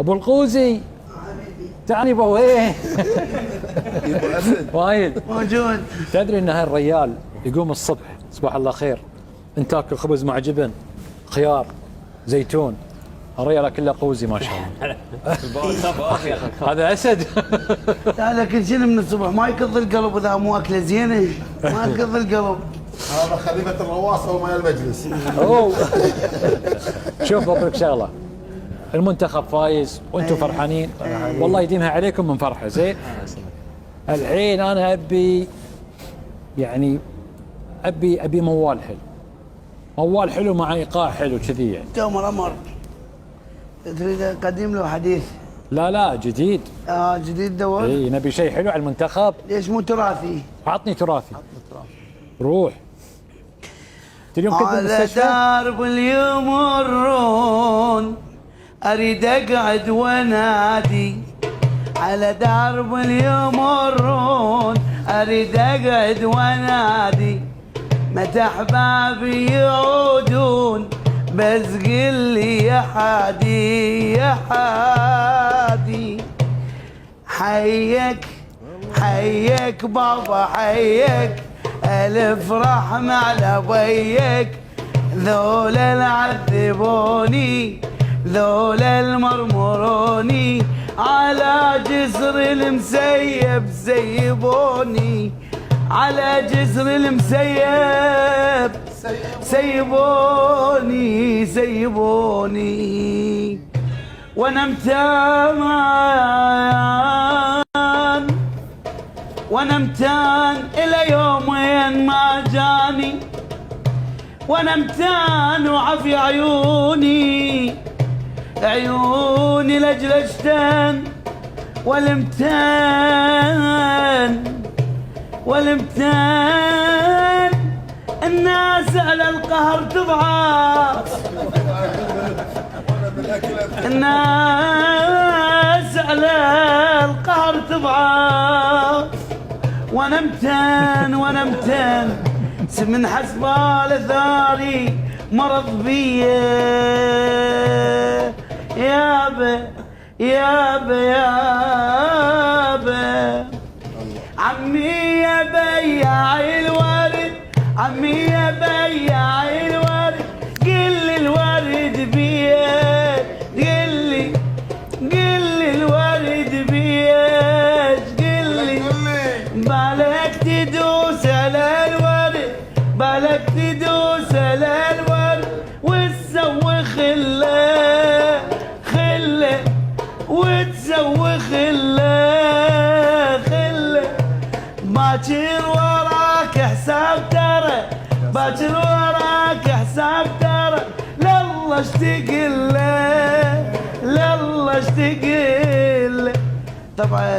ابو القوزي تعال يا ابو ايه وايد موجود. تدري ان هالريال يقوم الصبح صباح الله خير انت تاكل خبز مع جبن خيار زيتون، الريال كله قوزي ما شاء الله. هذا اسد. لا لكن شنو من الصبح ما يكض القلب اذا مو اكله زينه، ما يكض القلب. هذا خليفه الرواصه وما المجلس. اوه شوف بقول لك شغله، المنتخب فايز وانتم فرحانين والله يديمها عليكم من فرحه زين. الحين انا ابي يعني ابي موال حلو، موال حلو مع ايقاع حلو كذي يعني. تؤمر امر. تريد قديم له حديث؟ لا جديد. جديد دور. اي نبي شيء حلو على المنتخب. ليش مو تراثي؟ عطني تراثي. روح. اليوم كنت على بالمستشفى. درب اليمرون اريد اقعد ونادي، على درب اليمرون اريد اقعد ونادي، متى احبابي يعودون بس قل لي يا حادي يا حادي. حيك حيك بابا حيك، الف رحمة على بيك، ذول العذبوني ذول المرمروني، على جسر المسيب سيبوني، على جسر المسيب سيبوني سيبوني. وانا متان وانا متان الى يومين ما جاني، وانا متان وعافي عيوني عيوني لجلجتن، والمتان والمتان الناس على القهر تضعف، الناس على القهر تضعف، وانا متان وانا متان من حسبال ثاري مرض بيا يابا يابا يابا. عمي يا بياع الورد عمي يا بياع الورد، قل لي الورد بيد، قل لي الورد بيد، قل لي بالك تدوس على الورد، بالك تدوس على الورد وتسوي خله خله، وتسوي خله خله. باكر وراك حساب ترى، باكر وراك حساب ترى، لله اشتاق له لله اشتاق له. طبعا